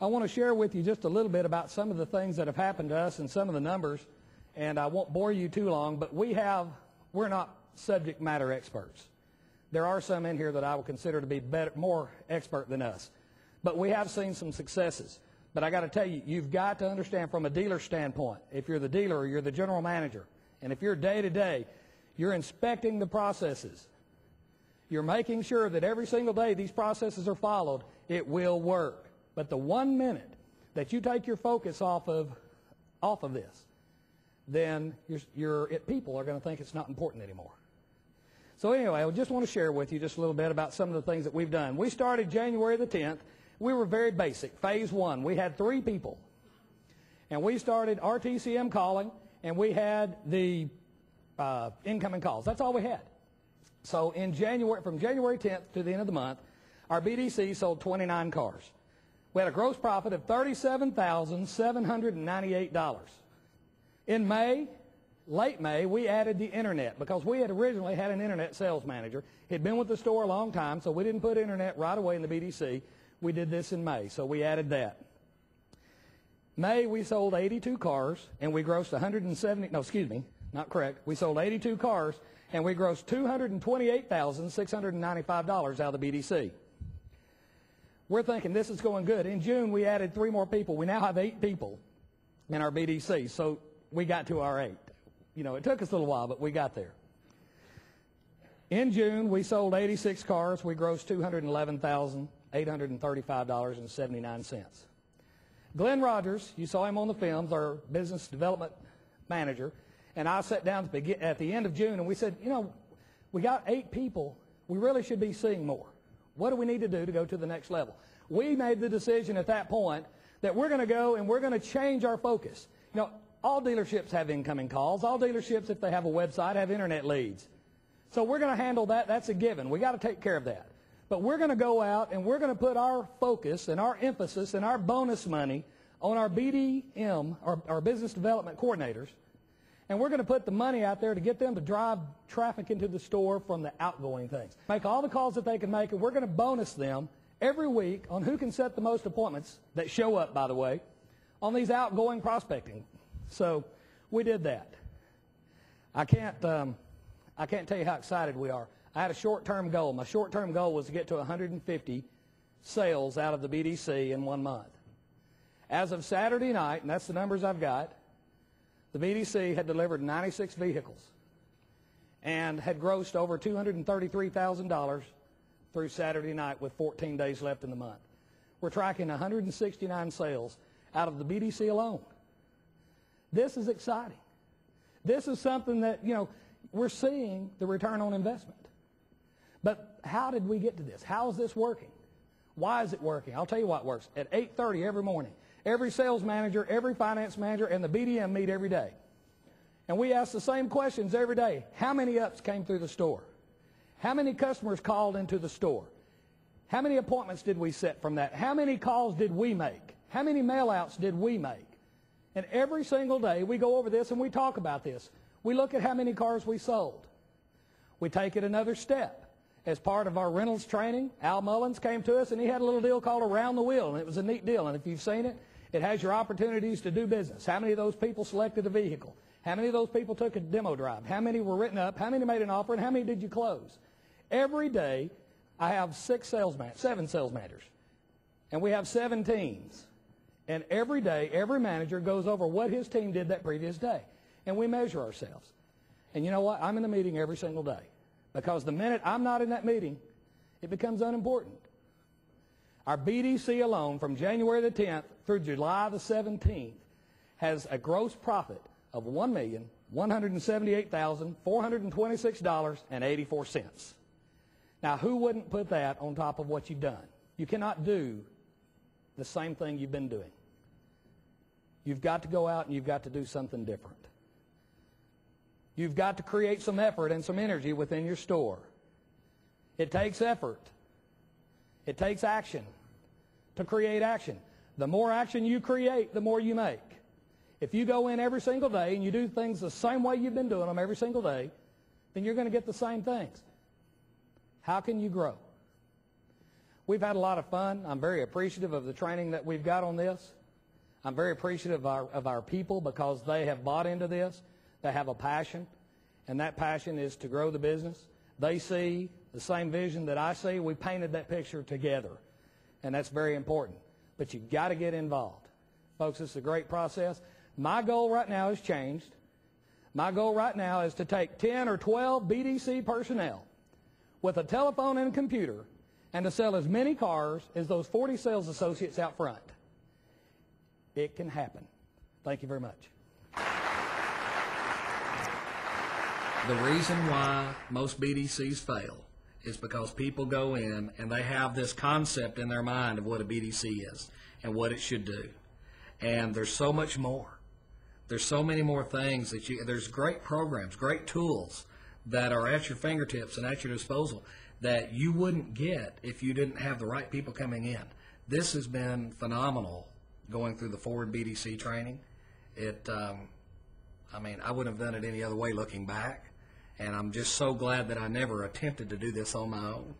I want to share with you just a little bit about some of the things that have happened to us and some of the numbers, and I won't bore you too long, but we're not subject matter experts. There are some in here that I would consider to be more expert than us, but we have seen some successes. But I got to tell you, you've got to understand from a dealer standpoint, if you're the dealer or you're the general manager, and if you're day to day, you're inspecting the processes. You're making sure that every single day these processes are followed, it will work. But the 1 minute that you take your focus off of this, then people are going to think it's not important anymore. So anyway, I just want to share with you just a little bit about some of the things that we've done. We started January the 10th. We were very basic. Phase 1, we had 3 people. And we started RTCM calling, and we had the incoming calls. That's all we had. So in January, from January 10th to the end of the month, our BDC sold 29 cars. We had a gross profit of $37,798. In May, late May, we added the internet because we had originally had an internet sales manager. He'd been with the store a long time, so we didn't put internet right away in the BDC. We did this in May, so we added that. May, we sold 82 cars, and we grossed we sold 82 cars, and we grossed $228,695 out of the BDC. We're thinking this is going good. In June, we added 3 more people. We now have 8 people in our BDC, so we got to our 8. You know, it took us a little while, but we got there. In June, we sold 86 cars. We grossed $211,835.79. Glenn Rogers, you saw him on the films, our business development manager, and I sat down at the end of June, and we said, you know, we got 8 people. We really should be seeing more. What do we need to do to go to the next level? We made the decision at that point that we're going to go and we're going to change our focus. You know, all dealerships have incoming calls. All dealerships, if they have a website, have internet leads. So we're going to handle that. That's a given. We got to take care of that. But we're going to go out and we're going to put our focus and our emphasis and our bonus money on our BDM, our business development coordinators, and we're going to put the money out there to get them to drive traffic into the store from the outgoing things. Make all the calls that they can make, and we're going to bonus them every week on who can set the most appointments that show up, by the way, on these outgoing prospecting. So we did that. I can't tell you how excited we are. I had a short-term goal. My short-term goal was to get to 150 sales out of the BDC in 1 month. As of Saturday night, and that's the numbers I've got, the BDC had delivered 96 vehicles and had grossed over $233,000 through Saturday night with 14 days left in the month. We're tracking 169 sales out of the BDC alone. This is exciting. This is something that, you know, we're seeing the return on investment. But how did we get to this? How is this working? Why is it working? I'll tell you why it works. At 8:30 every morning, every sales manager, every finance manager, and the BDM meet every day. And we ask the same questions every day. How many ups came through the store? How many customers called into the store? How many appointments did we set from that? How many calls did we make? How many mail-outs did we make? And every single day we go over this and we talk about this. We look at how many cars we sold. We take it another step. As part of our rentals training, Al Mullins came to us and he had a little deal called Around the Wheel, and it was a neat deal. And if you've seen it, it has your opportunities to do business. How many of those people selected a vehicle? How many of those people took a demo drive? How many were written up? How many made an offer? And how many did you close? Every day, I have 7 sales managers, and we have 7 teams. And every day, every manager goes over what his team did that previous day, and we measure ourselves. And you know what? I'm in the meeting every single day, because the minute I'm not in that meeting, it becomes unimportant. Our BDC alone, from January the 10th through July the 17th, has a gross profit of $1,178,426.84. Now, who wouldn't put that on top of what you've done? You cannot do the same thing you've been doing. You've got to go out and you've got to do something different. You've got to create some effort and some energy within your store. It takes effort. It takes action to create action. The more action you create, the more you make. If you go in every single day and you do things the same way you've been doing them every single day, then you're going to get the same things. How can you grow? We've had a lot of fun. I'm very appreciative of the training that we've got on this. I'm very appreciative of our people because they have bought into this. They have a passion, and that passion is to grow the business. They see the same vision that I see. We painted that picture together, and that's very important. But you've got to get involved. Folks, this is a great process. My goal right now has changed. My goal right now is to take 10 or 12 BDC personnel with a telephone and a computer and to sell as many cars as those 40 sales associates out front. It can happen. Thank you very much. The reason why most BDCs fail is because people go in and they have this concept in their mind of what a BDC is and what it should do. And there's so much more. There's so many more things that there's great programs, great tools that are at your fingertips and at your disposal that you wouldn't get if you didn't have the right people coming in. This has been phenomenal going through the Forward BDC training. I mean, I wouldn't have done it any other way looking back. And I'm just so glad that I never attempted to do this on my own.